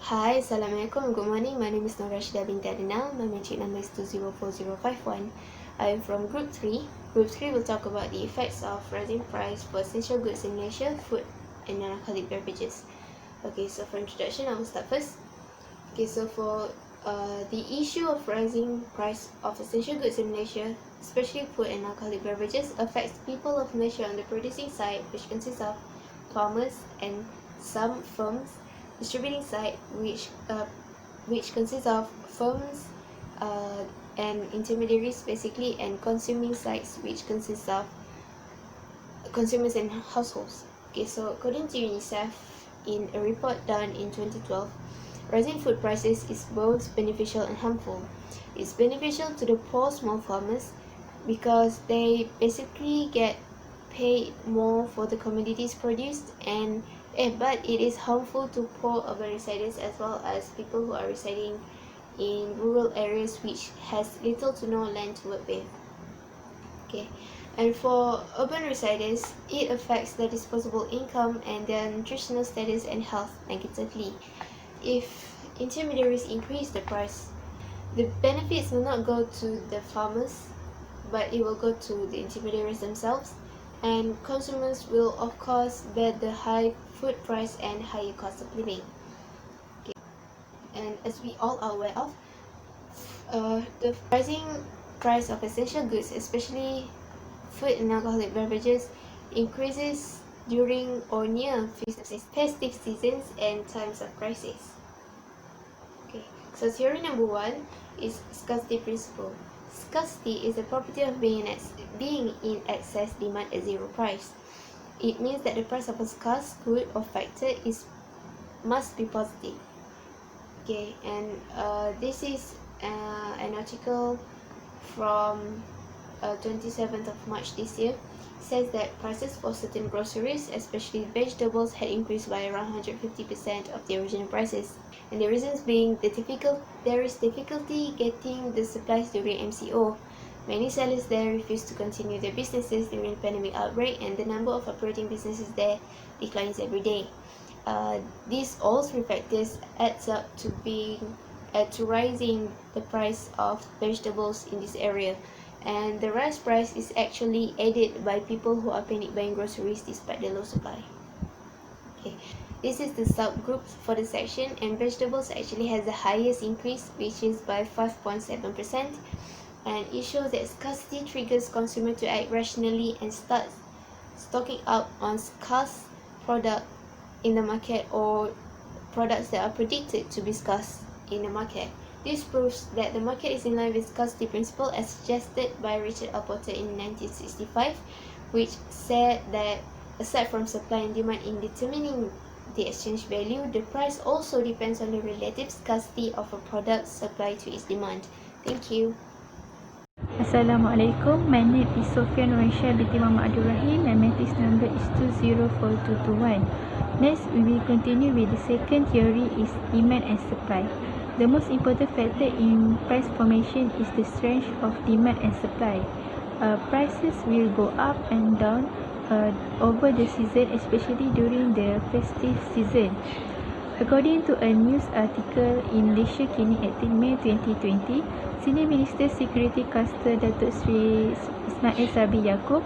Hi, Assalamualaikum. Good morning. My name is Nur Rashida binti Adnan. My matric number is 204051. I am from Group 3. Group 3 will talk about the effects of rising price for essential goods in Malaysia, food and non-alcoholic beverages. Okay, so for introduction, I will start first. Okay, so for the issue of rising price of essential goods in Malaysia, especially food and alcoholic beverages, affects people of Malaysia on the producing side, which consists of farmers and some firms, distributing side, which consists of firms and intermediaries basically, and consuming sides, which consists of consumers and households. Okay, so according to UNICEF, in a report done in 2012, rising food prices is both beneficial and harmful. It's beneficial to the poor small farmers because they basically get paid more for the commodities produced, but it is harmful to poor urban residents as well as people who are residing in rural areas which has little to no land to work with. Okay, and for urban residents, it affects their disposable income and their nutritional status and health negatively. If intermediaries increase the price, the benefits will not go to the farmers, but it will go to the intermediaries themselves, and consumers will of course bear the high food price and higher cost of living. Okay. And as we all are aware of, the rising price of essential goods, especially food and alcoholic beverages, increases during or near festive seasons and times of crisis. Okay, so theory number 1 is scarcity principle. Scarcity is the property of being in excess demand at zero price. It means that the price of a scarce good or factor must be positive. Okay, and this is an article from 27th of March this year. Says that prices for certain groceries, especially vegetables, had increased by around 150% of the original prices. And the reasons being there is difficulty getting the supplies during MCO. Many sellers there refused to continue their businesses during the pandemic outbreak, and the number of operating businesses there declines every day. These all three factors adds up to rising the price of vegetables in this area, and the rice price is actually aided by people who are panic buying groceries despite the low supply. Okay, this is the subgroup for the section, and vegetables actually has the highest increase, which is by 5.7%, and it shows that scarcity triggers consumer to act rationally and start stocking up on scarce product in the market or products that are predicted to be scarce in the market. This proves that the market is in line with scarcity principle as suggested by Richard L. Porter in 1965, which said that aside from supply and demand in determining the exchange value, the price also depends on the relative scarcity of a product supplied to its demand. Thank you. Assalamualaikum. My name is Sofia Nuraisha binti Muhammad Abdul Rahim. My matrix number is 204221. Next, we will continue with the second theory is demand and supply. The most important factor in price formation is the strength of demand and supply. Prices will go up and down over the season, especially during the festive season. According to a news article in Malaysia Kini 18 May 2020, Senior Minister Security Cluster Datuk Seri Ismail Sabri Yaakob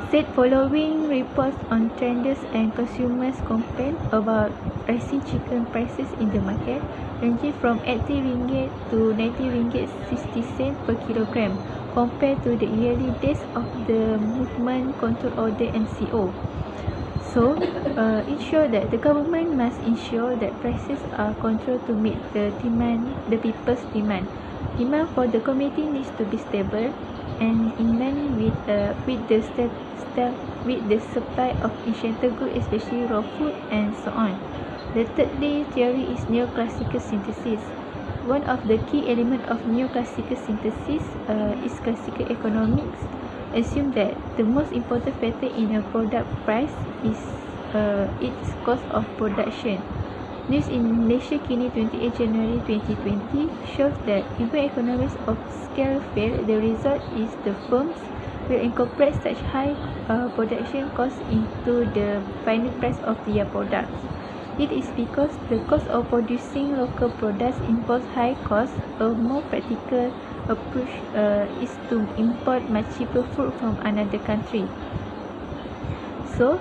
said following reports on traders and consumers complaint about rising chicken prices in the market, ranging from RM80 to RM90.60 per kilogram compared to the early days of the Movement Control Order MCO. So, it shows that the government must ensure that prices are controlled to meet the people's demand. Demand for the community needs to be stable and in line with the supply of essential goods, especially raw food and so on. The thirdly theory is neoclassical synthesis. One of the key elements of neoclassical synthesis is classical economics. Assume that the most important factor in a product price is its cost of production. News in Malaysia Kini 28 January 2020 shows that even economies of scale fail, the result is the firms will incorporate such high production costs into the final price of their products. It is because the cost of producing local products imposes high costs. A more practical approach is to import much cheaper food from another country. So,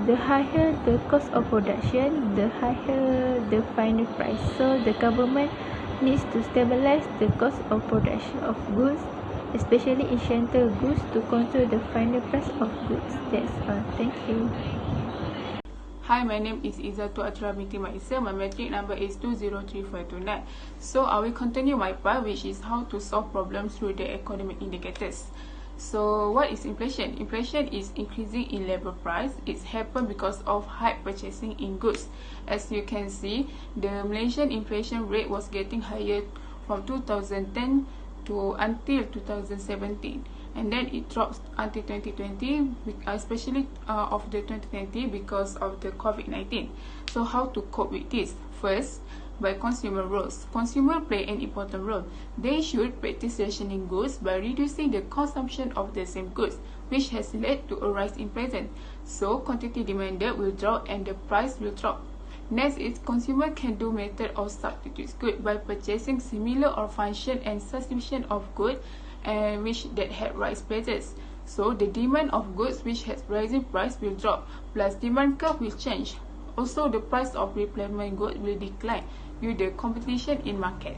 the higher the cost of production, the higher the final price. So, the government needs to stabilize the cost of production of goods, especially essential goods, to control the final price of goods. That's all. Thank you. Hi, my name is Izzatu Atra binti Maisa. My metric number is 203529. So I will continue my part, which is how to solve problems through the economic indicators. So what is inflation? Inflation is increasing in labor price. It's happened because of high purchasing in goods. As you can see, the Malaysian inflation rate was getting higher from 2010 to until 2017. And then it drops until 2020, especially of the 2020 because of the COVID-19. So how to cope with this? First, by consumer roles. Consumers play an important role. They should practice rationing goods by reducing the consumption of the same goods, which has led to a rise in prices. So quantity demanded will drop and the price will drop. Next is consumer can do method of substitute good by purchasing similar or function and substitution of good which that had rise prices. So the demand of goods which has rising price will drop, plus demand curve will change. Also the price of replacement goods will decline due to the competition in market.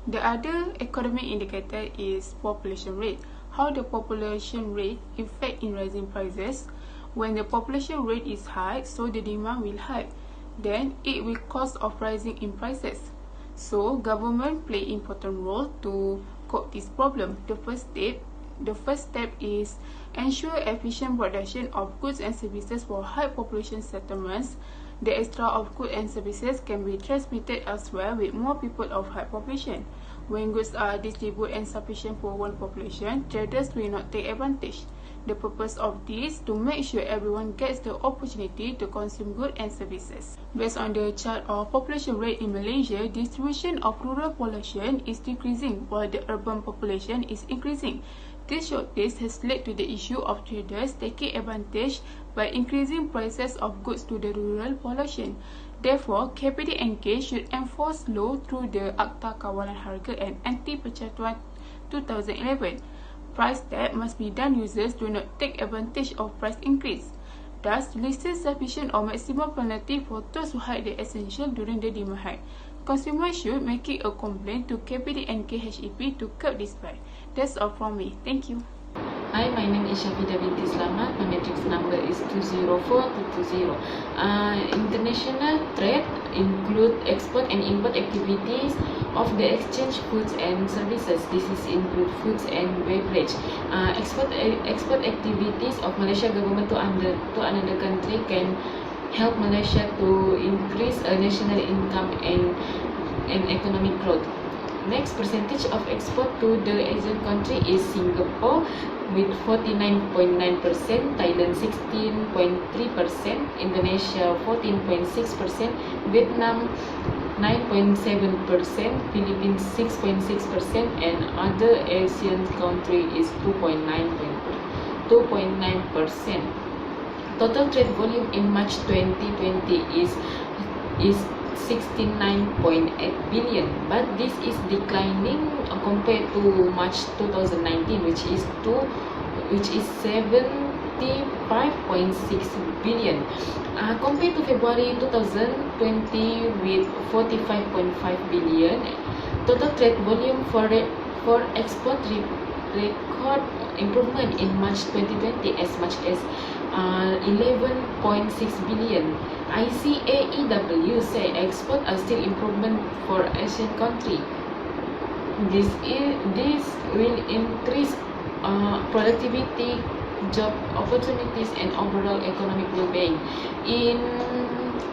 The other economic indicator is population rate. How the population rate affect in rising prices? When the population rate is high, so the demand will high. Then it will cause of rising in prices. So government play important role to cope this problem. The first step is ensure efficient production of goods and services for high population settlements. The extra of goods and services can be transmitted elsewhere with more people of high population. When goods are distributed and sufficient for one population, traders will not take advantage. The purpose of this is to make sure everyone gets the opportunity to consume goods and services. Based on the chart of population rate in Malaysia, distribution of rural population is decreasing while the urban population is increasing. This shortage has led to the issue of traders taking advantage by increasing prices of goods to the rural population. Therefore, KPDNK should enforce law through the Akta Kawalan Harga and Anti-Pencatuan 2011. Price tag must be done. Users do not take advantage of price increase. Thus, listen sufficient or maximum penalty for those who hide the essential during the demand hike. Consumers should make it a complaint to KPDNK HEP to curb this price. That's all from me. Thank you. Hi, my name is Shafida binti Slamat. My matrix number is 204220. International trade include export and import activities of the exchange goods and services. This is include foods and beverage. Export activities of Malaysia government to another country can help Malaysia to increase national income and economic growth. Next, percentage of export to the Asian country is Singapore with 49.9%, Thailand 16.3%, Indonesia 14.6%, Vietnam 9.7%, Philippines 6.6%, and other Asian country is 2.9%. Total trade volume in March 2020 is 69.8 billion, but this is declining compared to March 2019, which is 75.6 billion. Compared to February 2020 with 45.5 billion, total trade volume for export record improvement in March 2020 as much as 11.6 billion. ICAEW say export are still improvement for Asian country. This will increase productivity, job opportunities, and overall economic well-being. In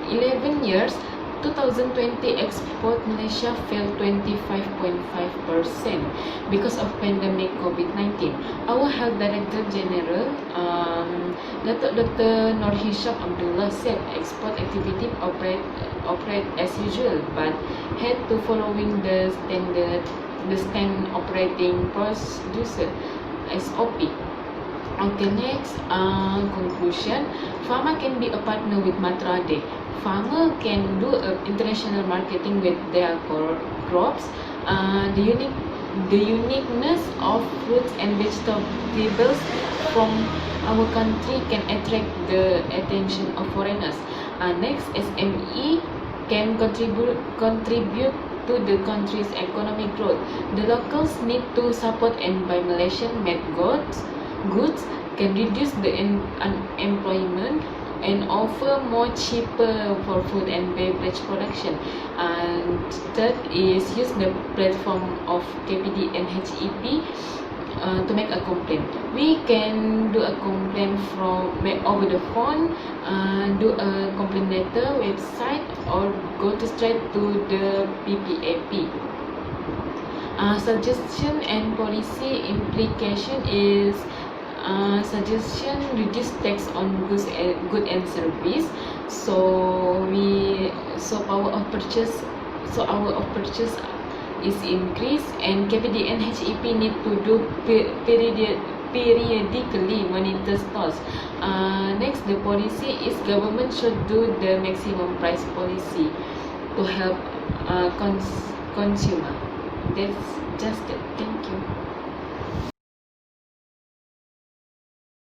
11 years, 2020 export Malaysia fell 25.5% because of pandemic COVID-19. Our Health Director General, Dr. Nur Hisham Abdullah said export activity operate as usual, but had to following the standard operating procedure (SOP). Okay, next, conclusion. Farmer can be a partner with Matrade. Farmer can do international marketing with their crops. The uniqueness of fruits and vegetables from our country can attract the attention of foreigners. Next, SME can contribute to the country's economic growth. The locals need to support and buy Malaysian-made goods can reduce the unemployment and offer more cheaper for food and beverage production. And third is use the platform of KPD and HEP to make a complaint. We can do a complaint over the phone, do a complaint letter website, or go straight to the PPAP. Suggestion and policy implication is suggestion reduce tax on goods and service. So our of purchase is increased, and KPD and HEP need to do periodically monitor stores. Next, the policy is government should do the maximum price policy to help consumer. That's just it. Thank you.